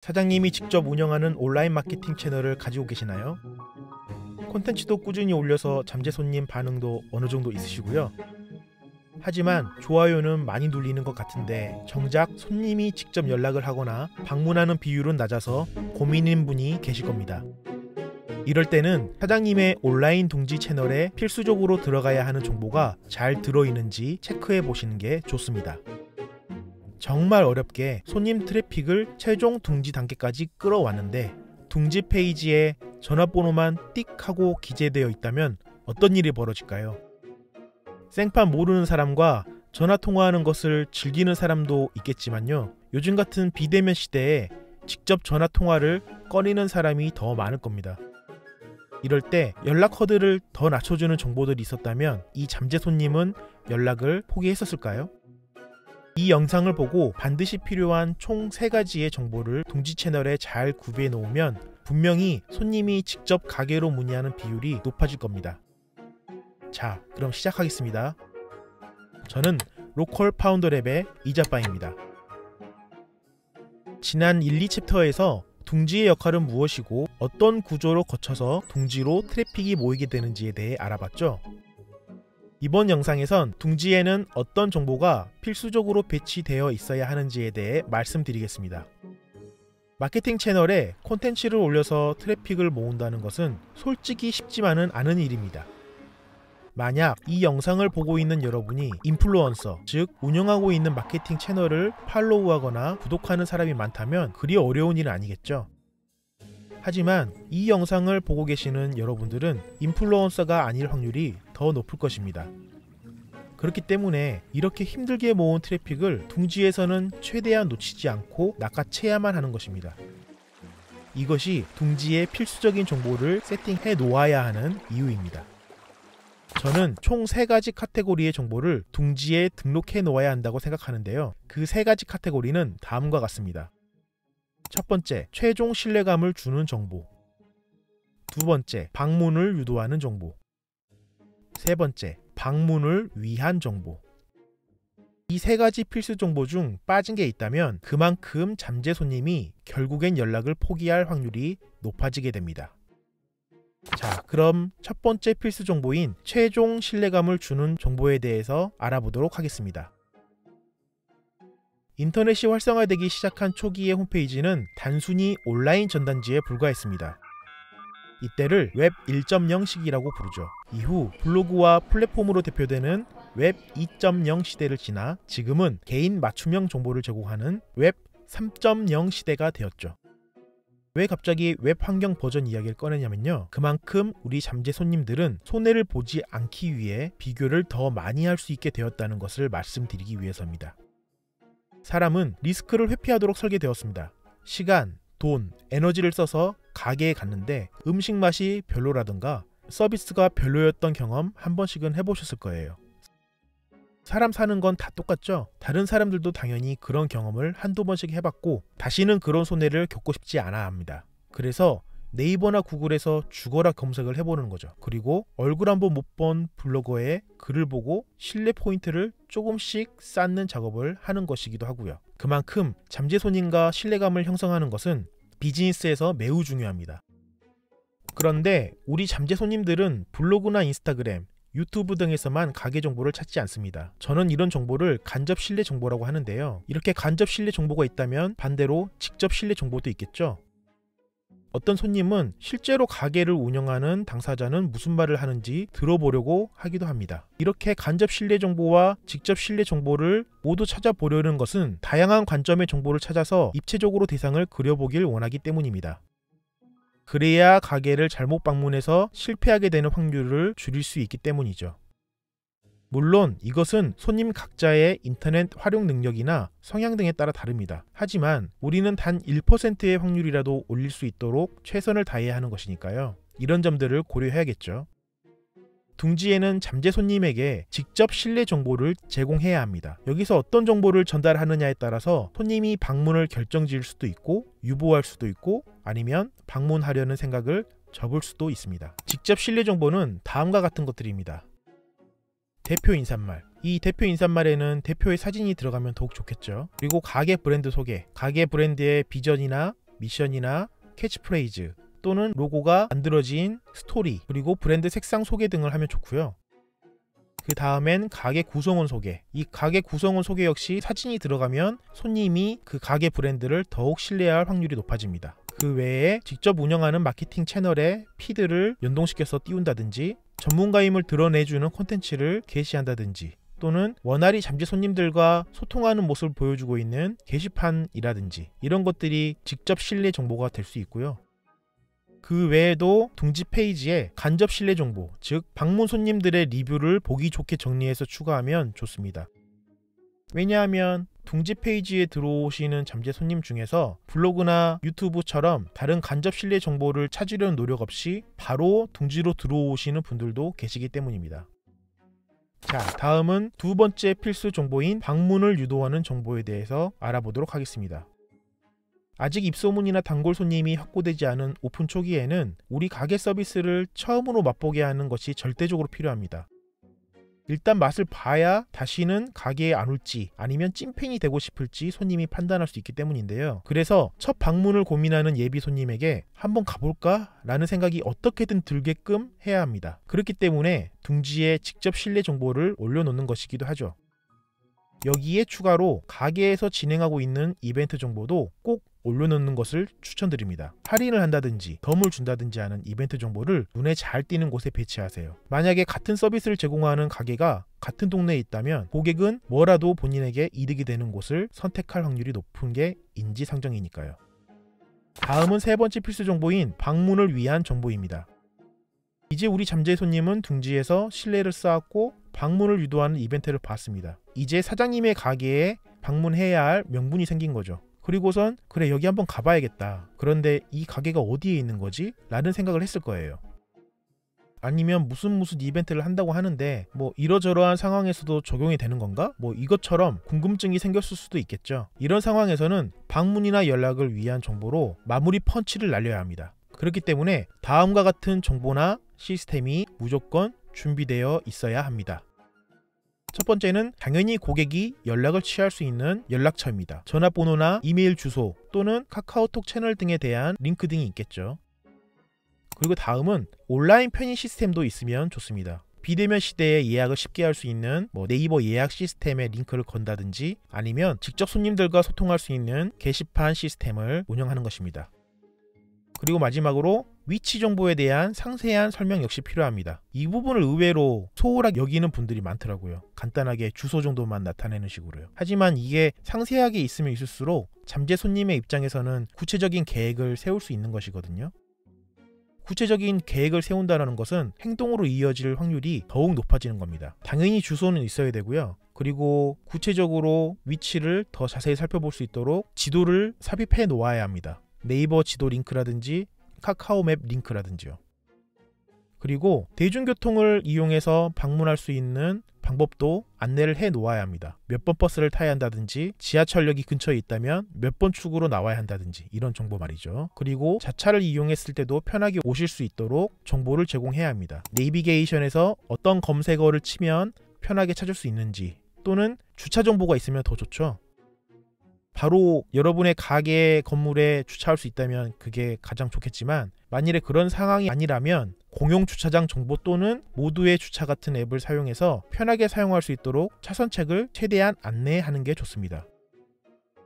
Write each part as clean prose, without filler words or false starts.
사장님이 직접 운영하는 온라인 마케팅 채널을 가지고 계시나요? 콘텐츠도 꾸준히 올려서 잠재 손님 반응도 어느 정도 있으시고요. 하지만 좋아요는 많이 눌리는 것 같은데 정작 손님이 직접 연락을 하거나 방문하는 비율은 낮아서 고민인 분이 계실 겁니다. 이럴 때는 사장님의 온라인 둥지 채널에 필수적으로 들어가야 하는 정보가 잘 들어있는지 체크해 보시는 게 좋습니다. 정말 어렵게 손님 트래픽을 최종 둥지 단계까지 끌어왔는데 둥지 페이지에 전화번호만 띡 하고 기재되어 있다면 어떤 일이 벌어질까요? 생판 모르는 사람과 전화 통화하는 것을 즐기는 사람도 있겠지만요. 요즘 같은 비대면 시대에 직접 전화 통화를 꺼리는 사람이 더 많을 겁니다. 이럴 때 연락 허들을 더 낮춰주는 정보들이 있었다면 이 잠재 손님은 연락을 포기했었을까요? 이 영상을 보고 반드시 필요한 총 3가지의 정보를 둥지 채널에 잘 구비해 놓으면 분명히 손님이 직접 가게로 문의하는 비율이 높아질 겁니다. 자, 그럼 시작하겠습니다. 저는 로컬 파운더랩의 이자빠입니다. 지난 1, 2챕터에서 둥지의 역할은 무엇이고 어떤 구조로 거쳐서 둥지로 트래픽이 모이게 되는지에 대해 알아봤죠. 이번 영상에선 둥지에는 어떤 정보가 필수적으로 배치되어 있어야 하는지에 대해 말씀드리겠습니다. 마케팅 채널에 콘텐츠를 올려서 트래픽을 모은다는 것은 솔직히 쉽지만은 않은 일입니다. 만약 이 영상을 보고 있는 여러분이 인플루언서, 즉 운영하고 있는 마케팅 채널을 팔로우하거나 구독하는 사람이 많다면 그리 어려운 일은 아니겠죠. 하지만 이 영상을 보고 계시는 여러분들은 인플루언서가 아닐 확률이 더 높을 것입니다. 그렇기 때문에 이렇게 힘들게 모은 트래픽을 둥지에서는 최대한 놓치지 않고 낚아채야만 하는 것입니다. 이것이 둥지의 필수적인 정보를 세팅해 놓아야 하는 이유입니다. 저는 총 3가지 카테고리의 정보를 둥지에 등록해 놓아야 한다고 생각하는데요. 그 3가지 카테고리는 다음과 같습니다. 첫 번째, 최종 신뢰감을 주는 정보. 두 번째, 방문을 유도하는 정보. 세 번째, 방문을 위한 정보. 이 3가지 필수 정보 중 빠진 게 있다면 그만큼 잠재 손님이 결국엔 연락을 포기할 확률이 높아지게 됩니다. 자, 그럼 첫 번째 필수 정보인 최종 신뢰감을 주는 정보에 대해서 알아보도록 하겠습니다. 인터넷이 활성화되기 시작한 초기의 홈페이지는 단순히 온라인 전단지에 불과했습니다. 이때를 웹 1.0시기라고 부르죠. 이후 블로그와 플랫폼으로 대표되는 웹 2.0 시대를 지나 지금은 개인 맞춤형 정보를 제공하는 웹 3.0 시대가 되었죠. 왜 갑자기 웹 환경 버전 이야기를 꺼내냐면요. 그만큼 우리 잠재 손님들은 손해를 보지 않기 위해 비교를 더 많이 할 수 있게 되었다는 것을 말씀드리기 위해서입니다. 사람은 리스크를 회피하도록 설계되었습니다. 시간, 돈, 에너지를 써서 가게에 갔는데 음식 맛이 별로라든가 서비스가 별로였던 경험 한 번씩은 해보셨을 거예요. 사람 사는 건 다 똑같죠? 다른 사람들도 당연히 그런 경험을 한두 번씩 해봤고 다시는 그런 손해를 겪고 싶지 않아 합니다. 그래서 네이버나 구글에서 죽어라 검색을 해보는 거죠. 그리고 얼굴 한번 못 본 블로거에 글을 보고 신뢰 포인트를 조금씩 쌓는 작업을 하는 것이기도 하고요. 그만큼 잠재 손님과 신뢰감을 형성하는 것은 비즈니스에서 매우 중요합니다. 그런데 우리 잠재 손님들은 블로그나 인스타그램, 유튜브 등에서만 가게 정보를 찾지 않습니다. 저는 이런 정보를 간접 신뢰 정보라고 하는데요. 이렇게 간접 신뢰 정보가 있다면 반대로 직접 신뢰 정보도 있겠죠. 어떤 손님은 실제로 가게를 운영하는 당사자는 무슨 말을 하는지 들어보려고 하기도 합니다. 이렇게 간접 신뢰 정보와 직접 신뢰 정보를 모두 찾아보려는 것은 다양한 관점의 정보를 찾아서 입체적으로 대상을 그려보길 원하기 때문입니다. 그래야 가게를 잘못 방문해서 실패하게 되는 확률을 줄일 수 있기 때문이죠. 물론 이것은 손님 각자의 인터넷 활용 능력이나 성향 등에 따라 다릅니다. 하지만 우리는 단 1%의 확률이라도 올릴 수 있도록 최선을 다해야 하는 것이니까요. 이런 점들을 고려해야겠죠. 둥지에는 잠재 손님에게 직접 신뢰 정보를 제공해야 합니다. 여기서 어떤 정보를 전달하느냐에 따라서 손님이 방문을 결정지을 수도 있고 유보할 수도 있고 아니면 방문하려는 생각을 접을 수도 있습니다. 직접 신뢰 정보는 다음과 같은 것들입니다. 대표 인사말. 이 대표 인사말에는 대표의 사진이 들어가면 더욱 좋겠죠. 그리고 가게 브랜드 소개, 가게 브랜드의 비전이나 미션이나 캐치프레이즈 또는 로고가 만들어진 스토리, 그리고 브랜드 색상 소개 등을 하면 좋고요. 그 다음엔 가게 구성원 소개. 이 가게 구성원 소개 역시 사진이 들어가면 손님이 그 가게 브랜드를 더욱 신뢰할 확률이 높아집니다. 그 외에 직접 운영하는 마케팅 채널에 피드를 연동시켜서 띄운다든지, 전문가임을 드러내주는 콘텐츠를 게시한다든지, 또는 원활히 잠재 손님들과 소통하는 모습을 보여주고 있는 게시판이라든지, 이런 것들이 직접 신뢰 정보가 될 수 있고요. 그 외에도 둥지 페이지에 간접 신뢰 정보, 즉 방문 손님들의 리뷰를 보기 좋게 정리해서 추가하면 좋습니다. 왜냐하면 둥지 페이지에 들어오시는 잠재 손님 중에서 블로그나 유튜브처럼 다른 간접 신뢰 정보를 찾으려는 노력 없이 바로 둥지로 들어오시는 분들도 계시기 때문입니다. 자, 다음은 두 번째 필수 정보인 방문을 유도하는 정보에 대해서 알아보도록 하겠습니다. 아직 입소문이나 단골 손님이 확보되지 않은 오픈 초기에는 우리 가게 서비스를 처음으로 맛보게 하는 것이 절대적으로 필요합니다. 일단 맛을 봐야 다시는 가게에 안 올지 아니면 찐팬이 되고 싶을지 손님이 판단할 수 있기 때문인데요. 그래서 첫 방문을 고민하는 예비 손님에게 한번 가볼까? 라는 생각이 어떻게든 들게끔 해야 합니다. 그렇기 때문에 둥지에 직접 신뢰 정보를 올려놓는 것이기도 하죠. 여기에 추가로 가게에서 진행하고 있는 이벤트 정보도 꼭 올려놓는 것을 추천드립니다. 할인을 한다든지 덤을 준다든지 하는 이벤트 정보를 눈에 잘 띄는 곳에 배치하세요. 만약에 같은 서비스를 제공하는 가게가 같은 동네에 있다면 고객은 뭐라도 본인에게 이득이 되는 곳을 선택할 확률이 높은 게 인지상정이니까요. 다음은 세 번째 필수 정보인 방문을 위한 정보입니다. 이제 우리 잠재 손님은 둥지에서 신뢰를 쌓았고 방문을 유도하는 이벤트를 봤습니다. 이제 사장님의 가게에 방문해야 할 명분이 생긴 거죠. 그리고선 그래, 여기 한번 가봐야겠다. 그런데 이 가게가 어디에 있는 거지? 라는 생각을 했을 거예요. 아니면 무슨 이벤트를 한다고 하는데 뭐 이러저러한 상황에서도 적용이 되는 건가? 뭐 이것처럼 궁금증이 생겼을 수도 있겠죠. 이런 상황에서는 방문이나 연락을 위한 정보로 마무리 펀치를 날려야 합니다. 그렇기 때문에 다음과 같은 정보나 시스템이 무조건 준비되어 있어야 합니다. 첫 번째는 당연히 고객이 연락을 취할 수 있는 연락처입니다. 전화번호나 이메일 주소 또는 카카오톡 채널 등에 대한 링크 등이 있겠죠. 그리고 다음은 온라인 편의 시스템도 있으면 좋습니다. 비대면 시대에 예약을 쉽게 할 수 있는 네이버 예약 시스템에 링크를 건다든지 아니면 직접 손님들과 소통할 수 있는 게시판 시스템을 운영하는 것입니다. 그리고 마지막으로 위치 정보에 대한 상세한 설명 역시 필요합니다. 이 부분을 의외로 소홀하게 여기는 분들이 많더라고요. 간단하게 주소 정도만 나타내는 식으로요. 하지만 이게 상세하게 있으면 있을수록 잠재 손님의 입장에서는 구체적인 계획을 세울 수 있는 것이거든요. 구체적인 계획을 세운다는 것은 행동으로 이어질 확률이 더욱 높아지는 겁니다. 당연히 주소는 있어야 되고요. 그리고 구체적으로 위치를 더 자세히 살펴볼 수 있도록 지도를 삽입해 놓아야 합니다. 네이버 지도 링크라든지 카카오맵 링크라든지요. 그리고 대중교통을 이용해서 방문할 수 있는 방법도 안내를 해 놓아야 합니다. 몇 번 버스를 타야 한다든지 지하철역이 근처에 있다면 몇 번 출구로 나와야 한다든지 이런 정보 말이죠. 그리고 자차를 이용했을 때도 편하게 오실 수 있도록 정보를 제공해야 합니다. 내비게이션에서 어떤 검색어를 치면 편하게 찾을 수 있는지 또는 주차 정보가 있으면 더 좋죠. 바로 여러분의 가게 건물에 주차할 수 있다면 그게 가장 좋겠지만 만일에 그런 상황이 아니라면 공용 주차장 정보 또는 모두의 주차 같은 앱을 사용해서 편하게 사용할 수 있도록 차선책을 최대한 안내하는 게 좋습니다.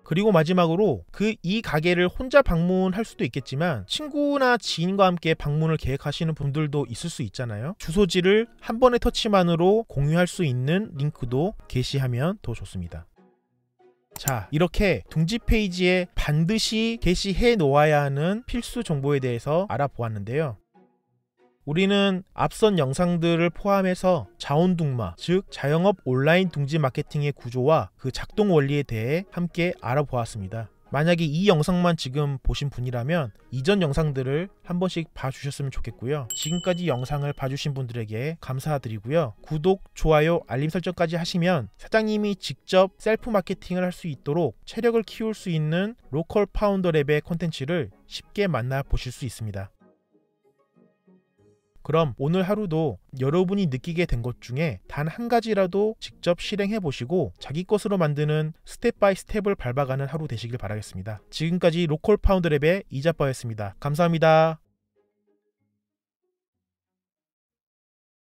그리고 마지막으로 이 가게를 혼자 방문할 수도 있겠지만 친구나 지인과 함께 방문을 계획하시는 분들도 있을 수 있잖아요. 주소지를 한 번의 터치만으로 공유할 수 있는 링크도 게시하면 더 좋습니다. 자, 이렇게 둥지 페이지에 반드시 게시해 놓아야 하는 필수 정보에 대해서 알아보았는데요. 우리는 앞선 영상들을 포함해서 자원둥마, 즉 자영업 온라인 둥지 마케팅의 구조와 그 작동 원리에 대해 함께 알아보았습니다. 만약에 이 영상만 지금 보신 분이라면 이전 영상들을 한 번씩 봐주셨으면 좋겠고요. 지금까지 영상을 봐주신 분들에게 감사드리고요. 구독, 좋아요, 알림 설정까지 하시면 사장님이 직접 셀프 마케팅을 할 수 있도록 체력을 키울 수 있는 로컬 파운더 랩의 콘텐츠를 쉽게 만나보실 수 있습니다. 그럼 오늘 하루도 여러분이 느끼게 된 것 중에 단 한 가지라도 직접 실행해 보시고 자기 것으로 만드는 스텝 바이 스텝을 밟아가는 하루 되시길 바라겠습니다. 지금까지 로컬 파운드 랩의 이자빠였습니다. 감사합니다.